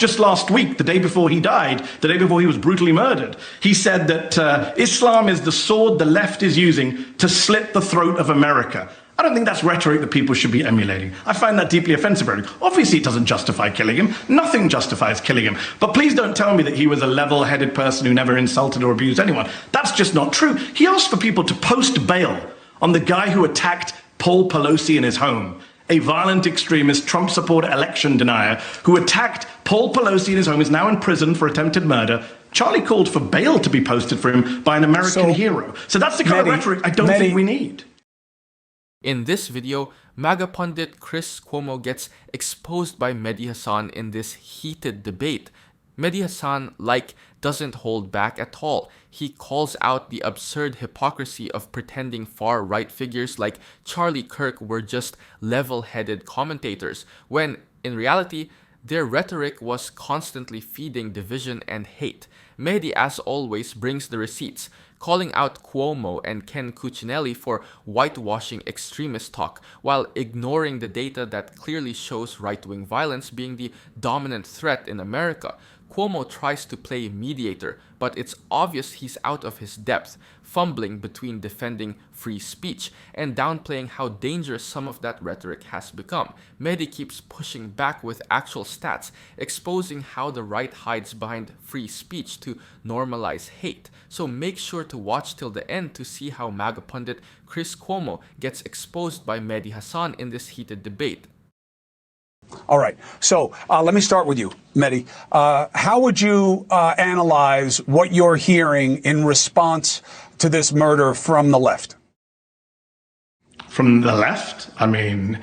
Just last week, the day before he died, the day before he was brutally murdered, he said that Islam is the sword the left is using to slit the throat of America. I don't think that's rhetoric that people should be emulating. I find that deeply offensive rhetoric. Obviously, it doesn't justify killing him. Nothing justifies killing him. But please don't tell me that he was a level-headed person who never insulted or abused anyone. That's just not true. He asked for people to post bail on the guy who attacked Paul Pelosi in his home, a violent extremist, Trump supporter, election denier, who attacked Paul Pelosi in his home, is now in prison for attempted murder. Charlie called for bail to be posted for him by an American hero. So that's the kind of rhetoric I don't think we need. In this video, MAGA pundit Chris Cuomo gets exposed by Mehdi Hasan in this heated debate. Mehdi Hasan, doesn't hold back at all. He calls out the absurd hypocrisy of pretending far-right figures like Charlie Kirk were just level-headed commentators, when, in reality, their rhetoric was constantly feeding division and hate. Mehdi, as always, brings the receipts, calling out Cuomo and Ken Cuccinelli for whitewashing extremist talk, while ignoring the data that clearly shows right-wing violence being the dominant threat in America. Cuomo tries to play mediator, but it's obvious he's out of his depth, fumbling between defending free speech and downplaying how dangerous some of that rhetoric has become. Mehdi keeps pushing back with actual stats, exposing how the right hides behind free speech to normalize hate. So make sure to watch till the end to see how MAGA pundit Chris Cuomo gets exposed by Mehdi Hasan in this heated debate. All right. So let me start with you, Mehdi. How would you analyze what you're hearing in response to this murder from the left? From the left? I mean,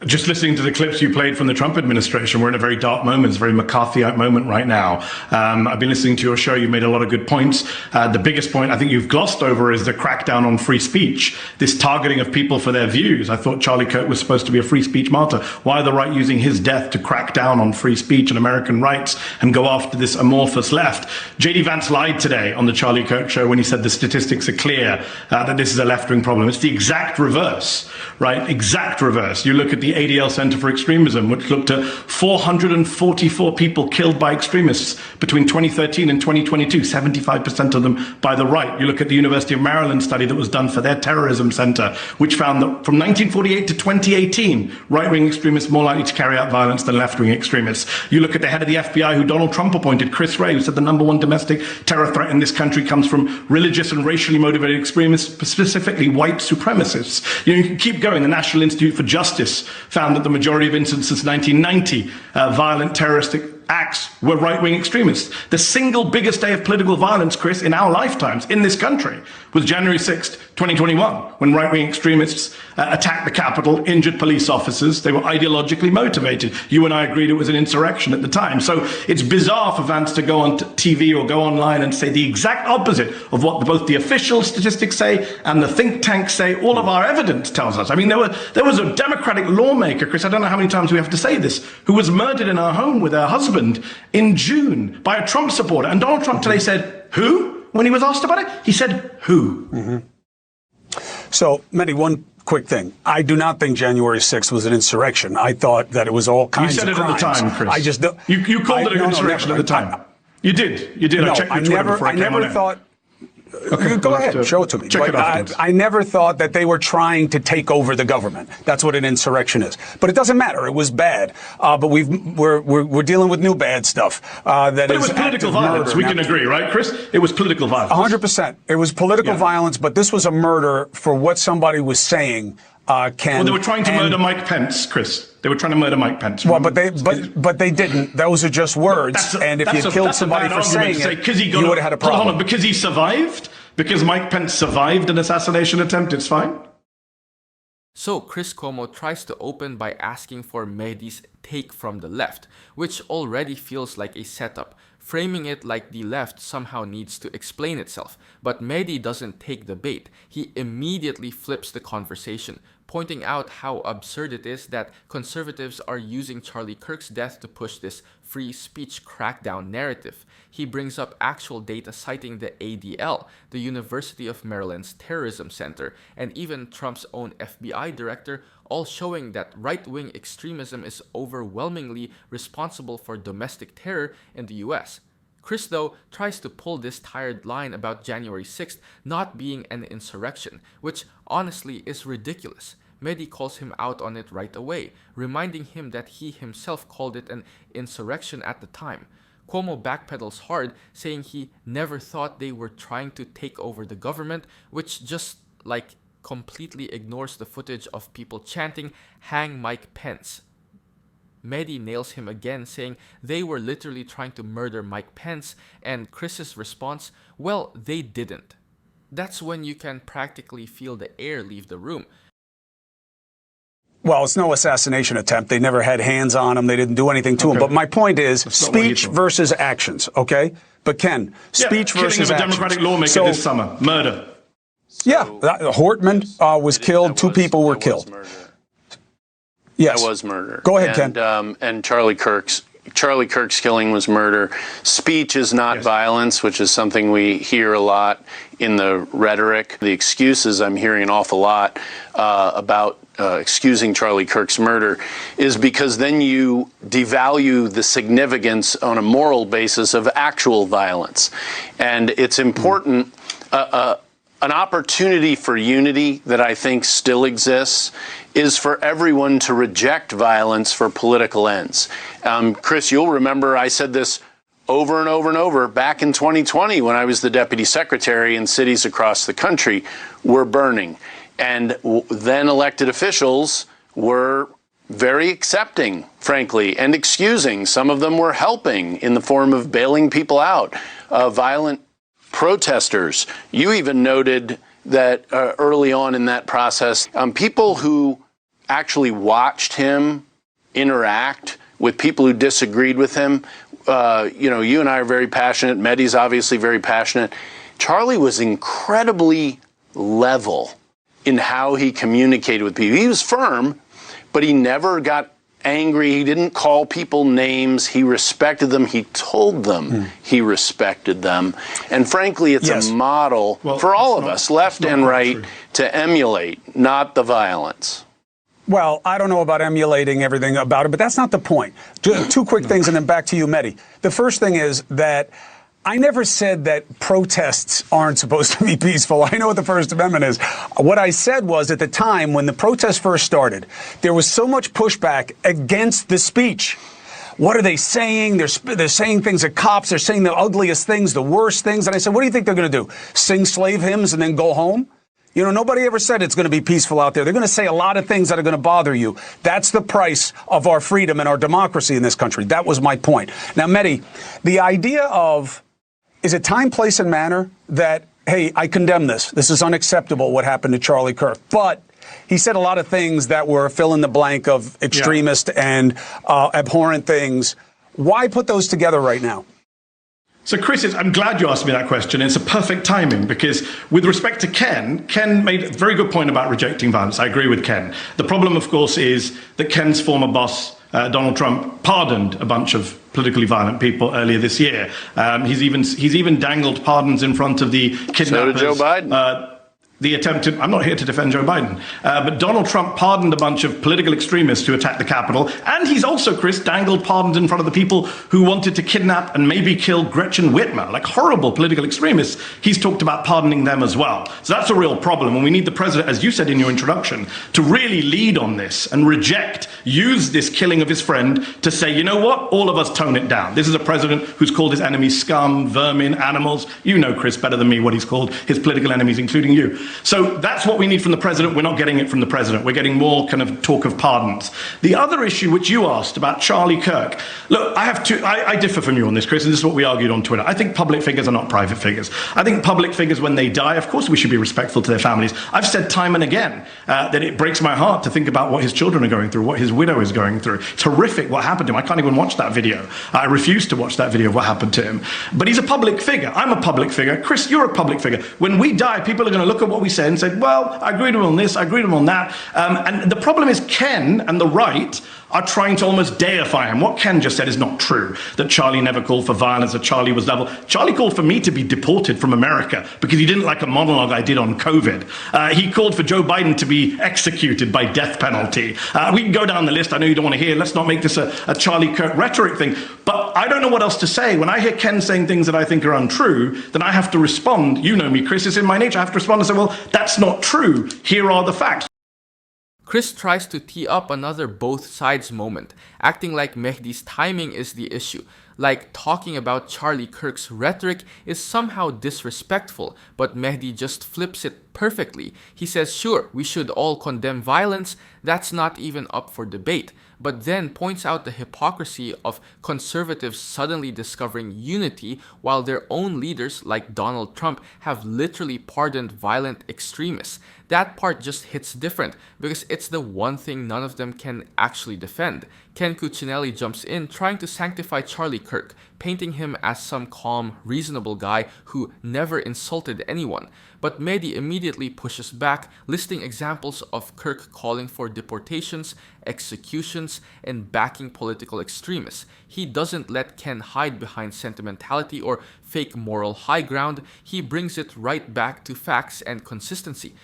just listening to the clips you played from the Trump administration, we're in a very dark moment. It's a very McCarthyite moment right now. I've been listening to your show. You made a lot of good points. The biggest point I think you've glossed over is the crackdown on free speech, this targeting of people for their views. I thought Charlie Kirk was supposed to be a free speech martyr. Why are the right using his death to crack down on free speech and American rights and go after this amorphous left? J.D. Vance lied today on the Charlie Kirk show when he said the statistics are clear that this is a left-wing problem. It's the exact reverse, right? Exact reverse. You look at the ADL Center for Extremism, which looked at 444 people killed by extremists between 2013 and 2022, 75% of them by the right. You look at the University of Maryland study that was done for their terrorism center, which found that from 1948 to 2018, right-wing extremists more likely to carry out violence than left-wing extremists. You look at the head of the FBI, who Donald Trump appointed, Chris Wray, who said the #1 domestic terror threat in this country comes from religious and racially motivated extremists, specifically white supremacists. You can keep going. The National Institute for Justice found that the majority of incidents since 1990, violent terroristic acts were right-wing extremists. The single biggest day of political violence, Chris, in our lifetimes in this country was January 6th, 2021, when right-wing extremists attacked the Capitol, injured police officers. They were ideologically motivated. You and I agreed it was an insurrection at the time. So it's bizarre for Vance to go on TV or go online and say the exact opposite of what both the official statistics say and the think tanks say. All of our evidence tells us. I mean, there was a Democratic lawmaker, Chris, I don't know how many times we have to say this, who was murdered in our home with her husband in June by a Trump supporter. And Donald Trump today said, who? When he was asked about it, he said, who? Mm-hmm. So, Mehdi, one quick thing. I do not think January 6th was an insurrection. I thought that it was all kinds of crimes. You said it at the time, Chris. I just don't. You called it an insurrection at the time. You did. You did. No, I checked your Twitter before I came on thought. Okay, go ahead, show it to me. Check it afterwards. I never thought that they were trying to take over the government. That's what an insurrection is. But it doesn't matter. It was bad. But we're dealing with new bad stuff. But it was political violence. We can agree, right, Chris? It was political violence. 100%. It was political violence, but this was a murder for what somebody was saying. Well, they were trying to murder Mike Pence, Chris. They were trying to murder Mike Pence. Well, but they didn't. Those are just words. And if you killed somebody for saying it, you would have had a problem. Hold on, because he survived? Because Mike Pence survived an assassination attempt, it's fine? So Chris Cuomo tries to open by asking for Mehdi's take from the left, which already feels like a setup, framing it like the left somehow needs to explain itself. But Mehdi doesn't take the bait. He immediately flips the conversation, pointing out how absurd it is that conservatives are using Charlie Kirk's death to push this free speech crackdown narrative. He brings up actual data citing the ADL, the University of Maryland's Terrorism Center, and even Trump's own FBI director, all showing that right-wing extremism is overwhelmingly responsible for domestic terror in the US. Chris, though, tries to pull this tired line about January 6th not being an insurrection, which honestly is ridiculous. Mehdi calls him out on it right away, reminding him that he himself called it an insurrection at the time. Cuomo backpedals hard, saying he never thought they were trying to take over the government, which just, completely ignores the footage of people chanting, "Hang Mike Pence." Mehdi nails him again, saying they were literally trying to murder Mike Pence, and Chris's response, well, they didn't. That's when you can practically feel the air leave the room. Well, it's no assassination attempt. They never had hands on him. They didn't do anything to him. But my point is speech versus actions, okay? But Ken, speech versus actions. Killing of a Democratic lawmaker this summer. Murder. Yeah, Hortman was killed. Two people were killed. Yes. That was murder. Go ahead, Ken. And Charlie Kirk's killing was murder. Speech is not violence, which is something we hear a lot in the rhetoric. The excuses I'm hearing an awful lot about excusing Charlie Kirk's murder is because then you devalue the significance on a moral basis of actual violence. And it's important. An opportunity for unity that I think still exists is for everyone to reject violence for political ends. Chris, you'll remember I said this over and over and over back in 2020 when I was the deputy secretary and cities across the country were burning. And then elected officials were very accepting, frankly, and excusing. Some of them were helping in the form of bailing people out, violent protesters. You even noted that early on in that process, people who actually watched him interact with people who disagreed with him, you and I are very passionate. Mehdi's obviously very passionate. Charlie was incredibly level in how he communicated with people. He was firm, but he never got angry. He didn't call people names. He respected them. He told them he respected them. And frankly, it's a model for all of us, left and right, to emulate, not the violence. Well, I don't know about emulating everything about it, but that's not the point. Two quick things, and then back to you, Mehdi. The first thing is that I never said that protests aren't supposed to be peaceful. I know what the First Amendment is. What I said was at the time when the protests first started, there was so much pushback against the speech. What are they saying? They're saying things at cops. They're saying the ugliest things, the worst things. And I said, what do you think they're going to do? Sing slave hymns and then go home? You know, nobody ever said it's going to be peaceful out there. They're going to say a lot of things that are going to bother you. That's the price of our freedom and our democracy in this country. That was my point. Now, Mehdi, the idea of, is it time, place, and manner that, hey, I condemn this. This is unacceptable, what happened to Charlie Kirk. But he said a lot of things that were fill in the blank of extremist and abhorrent things. Why put those together right now? So, Chris, I'm glad you asked me that question. It's a perfect timing because with respect to Ken made a very good point about rejecting violence. I agree with Ken. The problem, of course, is that Ken's former boss, Donald Trump, pardoned a bunch of politically violent people earlier this year. He's even dangled pardons in front of the kidnappers. So did Joe Biden. The attempted, I'm not here to defend Joe Biden, but Donald Trump pardoned a bunch of political extremists who attacked the Capitol. And he's also, Chris, dangled pardons in front of the people who wanted to kidnap and maybe kill Gretchen Whitmer, like horrible political extremists. He's talked about pardoning them as well. So that's a real problem. And we need the president, as you said in your introduction, to really lead on this and use this killing of his friend to say, you know what, all of us tone it down. This is a president who's called his enemies scum, vermin, animals. You know, Chris, better than me what he's called his political enemies, including you. So that's what we need from the president. We're not getting it from the president. We're getting more kind of talk of pardons. The other issue which you asked about Charlie Kirk, look, I differ from you on this, Chris, and this is what we argued on Twitter. I think public figures are not private figures. I think public figures, when they die, of course we should be respectful to their families. I've said time and again that it breaks my heart to think about what his children are going through, what his widow is going through. It's horrific what happened to him. I can't even watch that video. I refuse to watch that video of what happened to him. But he's a public figure. I'm a public figure. Chris, you're a public figure. When we die, people are going to look at what we said and said, well, I agreed with him on this, I agreed with him on that. And the problem is Ken and the right are trying to almost deify him. What Ken just said is not true, that Charlie never called for violence, that Charlie was level. Charlie called for me to be deported from America because he didn't like a monologue I did on COVID. He called for Joe Biden to be executed by death penalty. We can go down the list. I know you don't want to hear. Let's not make this a Charlie Kirk rhetoric thing. But I don't know what else to say. When I hear Ken saying things that I think are untrue, then I have to respond. You know me, Chris, it's in my nature. I have to respond and say, well, that's not true. Here are the facts. Chris tries to tee up another both sides moment, acting like Mehdi's timing is the issue, like talking about Charlie Kirk's rhetoric is somehow disrespectful, but Mehdi just flips it perfectly. He says, sure, we should all condemn violence, that's not even up for debate, but then points out the hypocrisy of conservatives suddenly discovering unity while their own leaders, like Donald Trump, have literally pardoned violent extremists. That part just hits different because it's the one thing none of them can actually defend. Ken Cuccinelli jumps in trying to sanctify Charlie Kirk, painting him as some calm, reasonable guy who never insulted anyone. But Mehdi immediately pushes back, listing examples of Kirk calling for deportations, executions, and backing political extremists. He doesn't let Ken hide behind sentimentality or fake moral high ground. He brings it right back to facts and consistency.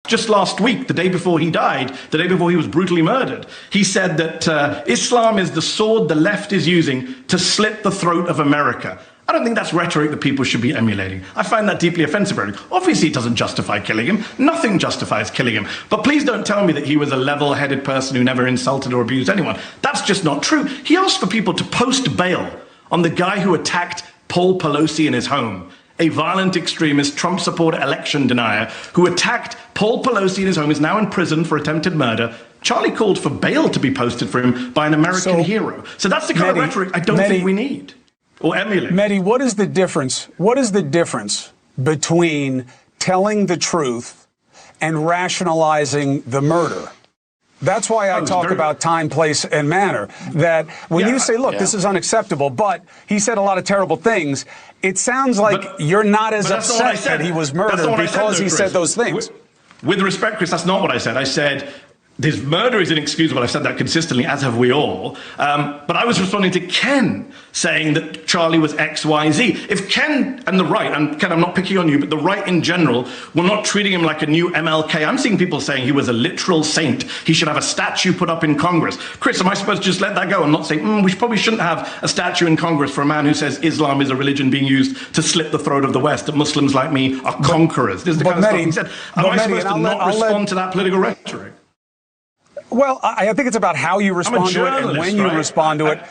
Just last week, the day before he died, the day before he was brutally murdered, he said that Islam is the sword the left is using to slit the throat of America. I don't think that's rhetoric that people should be emulating. I find that deeply offensive rhetoric. Obviously, it doesn't justify killing him. Nothing justifies killing him. But please don't tell me that he was a level-headed person who never insulted or abused anyone. That's just not true. He asked for people to post bail on the guy who attacked Paul Pelosi in his home, a violent extremist, Trump supporter, election denier, who attacked Paul Pelosi in his home, is now in prison for attempted murder. Charlie called for bail to be posted for him by an American hero. So that's the kind of rhetoric I don't think we need or emulate. Mehdi, what is the difference? What is the difference between telling the truth and rationalizing the murder? That's why I talk about time, place, and manner. That when you say, look, this is unacceptable, but he said a lot of terrible things, it sounds like you're not as upset that he was murdered because he said those things. With respect, Chris, that's not what I said. I said his murder is inexcusable. I've said that consistently, as have we all. But I was responding to Ken saying that Charlie was X, Y, Z. If Ken and the right, and Ken, I'm not picking on you, but the right in general, were not treating him like a new MLK. I'm seeing people saying he was a literal saint. He should have a statue put up in Congress. Chris, am I supposed to just let that go and not say, we probably shouldn't have a statue in Congress for a man who says Islam is a religion being used to slit the throat of the West, that Muslims like me are conquerors? This is the kind of stuff he said. Am I supposed to not respond to that political rhetoric? Well, I think it's about how you respond to it and when you respond to it.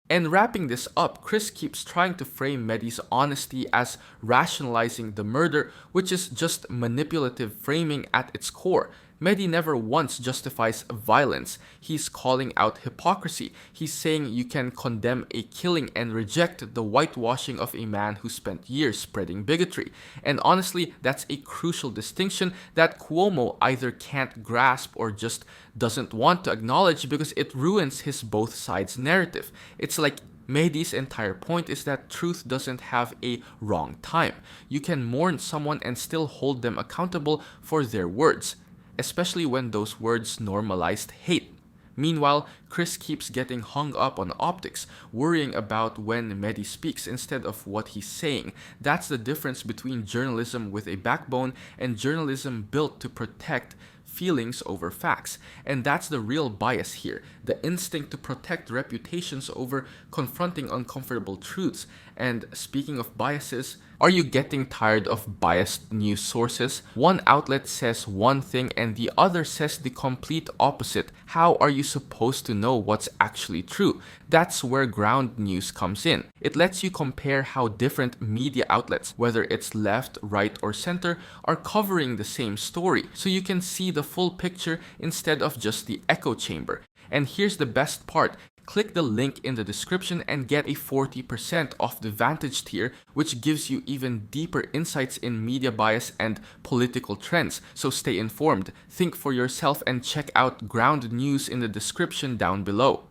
And wrapping this up, Chris keeps trying to frame Mehdi's honesty as rationalizing the murder, which is just manipulative framing at its core. Mehdi never once justifies violence. He's calling out hypocrisy. He's saying you can condemn a killing and reject the whitewashing of a man who spent years spreading bigotry. And honestly, that's a crucial distinction that Cuomo either can't grasp or just doesn't want to acknowledge because it ruins his both sides narrative. It's like Mehdi's entire point is that truth doesn't have a wrong time. You can mourn someone and still hold them accountable for their words, especially when those words normalized hate. Meanwhile, Chris keeps getting hung up on optics, worrying about when Mehdi speaks instead of what he's saying. That's the difference between journalism with a backbone and journalism built to protect feelings over facts. And that's the real bias here, the instinct to protect reputations over confronting uncomfortable truths. And speaking of biases, are you getting tired of biased news sources? One outlet says one thing and the other says the complete opposite. How are you supposed to know what's actually true? That's where ground news comes in. It lets you compare how different media outlets, whether it's left, right, or center, are covering the same story, so you can see the full picture instead of just the echo chamber. And here's the best part. Click the link in the description and get a 40% off the Vantage tier, which gives you even deeper insights in media bias and political trends. So stay informed, think for yourself, and check out ground news in the description down below.